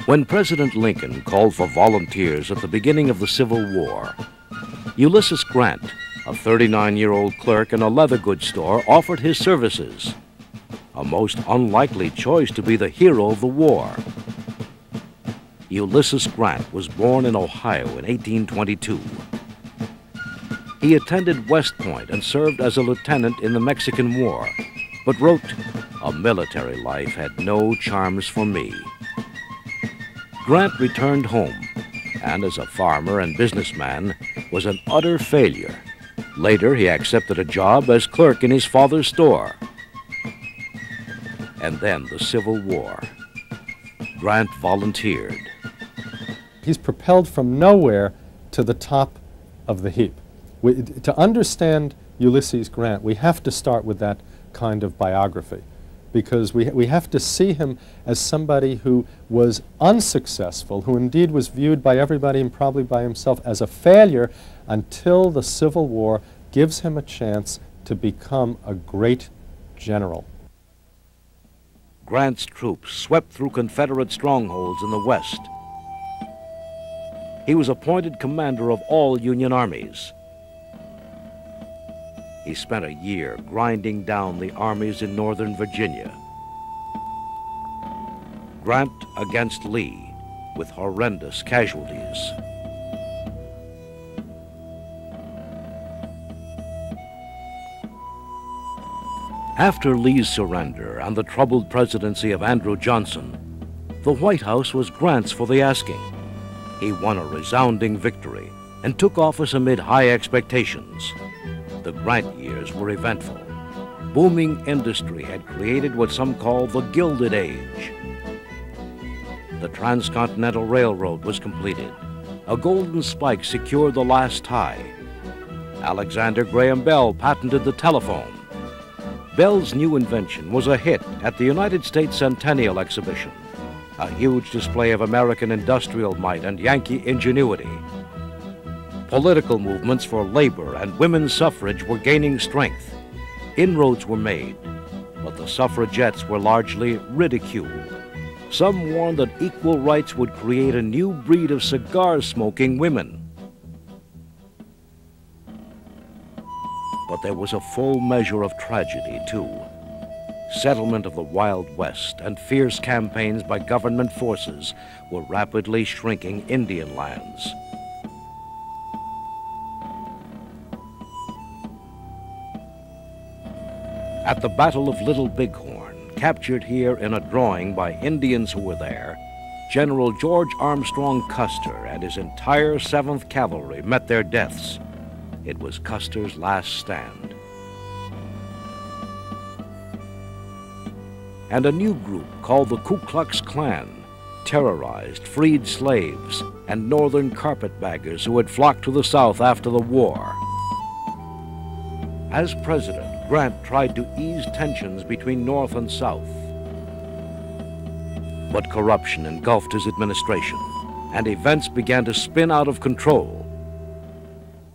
When President Lincoln called for volunteers at the beginning of the Civil War, Ulysses Grant, a 39-year-old clerk in a leather goods store, offered his services. A most unlikely choice to be the hero of the war. Ulysses Grant was born in Ohio in 1822. He attended West Point and served as a lieutenant in the Mexican War, but wrote, "A military life had no charms for me." Grant returned home, and as a farmer and businessman, was an utter failure. Later, he accepted a job as clerk in his father's store. And then the Civil War. Grant volunteered. He's propelled from nowhere to the top of the heap. To understand Ulysses Grant, we have to start with that kind of biography, because we have to see him as somebody who was unsuccessful, who indeed was viewed by everybody and probably by himself as a failure, until the Civil War gives him a chance to become a great general. Grant's troops swept through Confederate strongholds in the West. He was appointed commander of all Union armies. He spent a year grinding down the armies in Northern Virginia. Grant against Lee, with horrendous casualties. After Lee's surrender and the troubled presidency of Andrew Johnson, the White House was Grant's for the asking. He won a resounding victory and took office amid high expectations. The Grant years were eventful. Booming industry had created what some call the Gilded Age. The Transcontinental Railroad was completed. A golden spike secured the last tie. Alexander Graham Bell patented the telephone. Bell's new invention was a hit at the United States Centennial Exhibition, a huge display of American industrial might and Yankee ingenuity. Political movements for labor and women's suffrage were gaining strength. Inroads were made, but the suffragettes were largely ridiculed. Some warned that equal rights would create a new breed of cigar-smoking women. But there was a full measure of tragedy, too. Settlement of the Wild West and fierce campaigns by government forces were rapidly shrinking Indian lands. At the Battle of Little Bighorn, captured here in a drawing by Indians who were there, General George Armstrong Custer and his entire 7th Cavalry met their deaths. It was Custer's last stand. And a new group called the Ku Klux Klan terrorized freed slaves and northern carpetbaggers who had flocked to the South after the war. As president, Grant tried to ease tensions between North and South. But corruption engulfed his administration, and events began to spin out of control.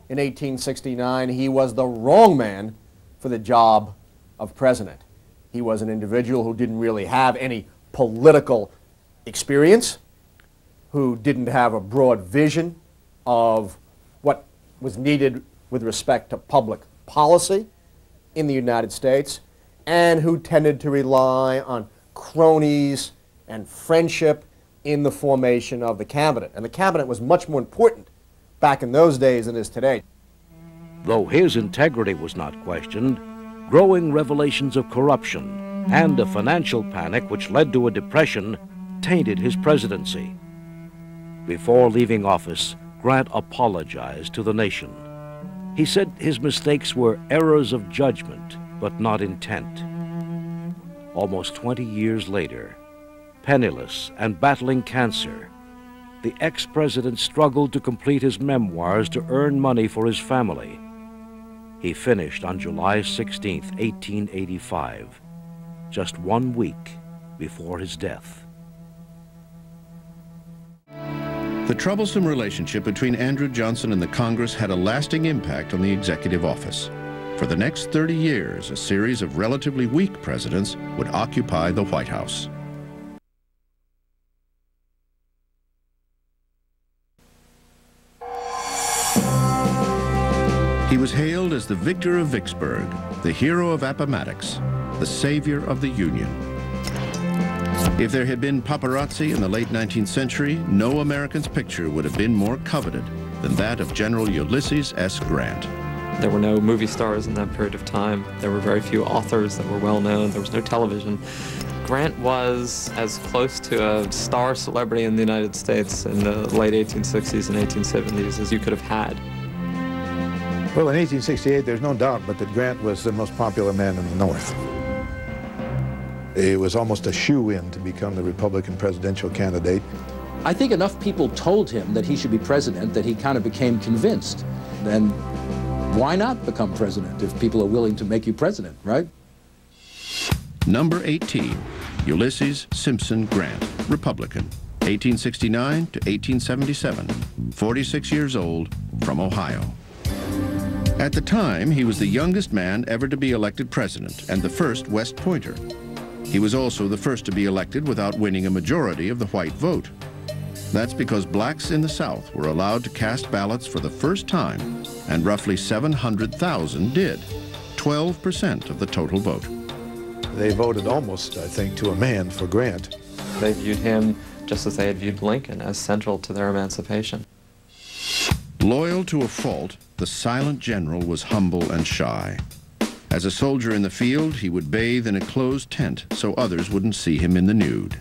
In 1869, he was the wrong man for the job of president. He was an individual who didn't really have any political experience, who didn't have a broad vision of what was needed with respect to public policy in the United States, and who tended to rely on cronies and friendship in the formation of the cabinet. And the cabinet was much more important back in those days than it is today. Though his integrity was not questioned, growing revelations of corruption and a financial panic which led to a depression tainted his presidency. Before leaving office, Grant apologized to the nation. He said his mistakes were errors of judgment, but not intent. Almost 20 years later, penniless and battling cancer, the ex-president struggled to complete his memoirs to earn money for his family. He finished on July 16, 1885, just 1 week before his death. The troublesome relationship between Andrew Johnson and the Congress had a lasting impact on the executive office. For the next 30 years, a series of relatively weak presidents would occupy the White House. He was hailed as the victor of Vicksburg, the hero of Appomattox, the savior of the Union. If there had been paparazzi in the late 19th century, no American's picture would have been more coveted than that of General Ulysses S. Grant. There were no movie stars in that period of time. There were very few authors that were well known. There was no television. Grant was as close to a star celebrity in the United States in the late 1860s and 1870s as you could have had. Well, in 1868, there's no doubt but that Grant was the most popular man in the North. It was almost a shoo-in to become the Republican presidential candidate. I think enough people told him that he should be president that he kind of became convinced. And why not become president if people are willing to make you president, right? Number 18, Ulysses Simpson Grant, Republican, 1869 to 1877, 46 years old, from Ohio. At the time, he was the youngest man ever to be elected president and the first West Pointer. He was also the first to be elected without winning a majority of the white vote. That's because blacks in the South were allowed to cast ballots for the first time, and roughly 700,000 did, 12% of the total vote. They voted almost, I think, to a man for Grant. They viewed him just as they had viewed Lincoln, as central to their emancipation. Loyal to a fault, the silent general was humble and shy. As a soldier in the field, he would bathe in a closed tent so others wouldn't see him in the nude.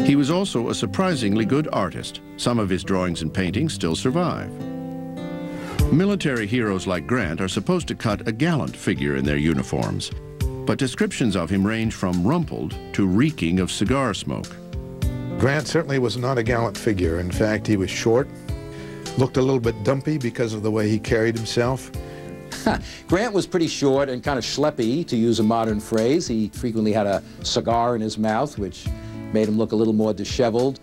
He was also a surprisingly good artist. Some of his drawings and paintings still survive. Military heroes like Grant are supposed to cut a gallant figure in their uniforms, but descriptions of him range from rumpled to reeking of cigar smoke. Grant certainly was not a gallant figure. In fact, he was short, looked a little bit dumpy because of the way he carried himself. Grant was pretty short and kind of schleppy, to use a modern phrase. He frequently had a cigar in his mouth, which made him look a little more disheveled.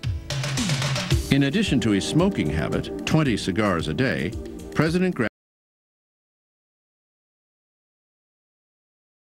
In addition to his smoking habit, 20 cigars a day, President Grant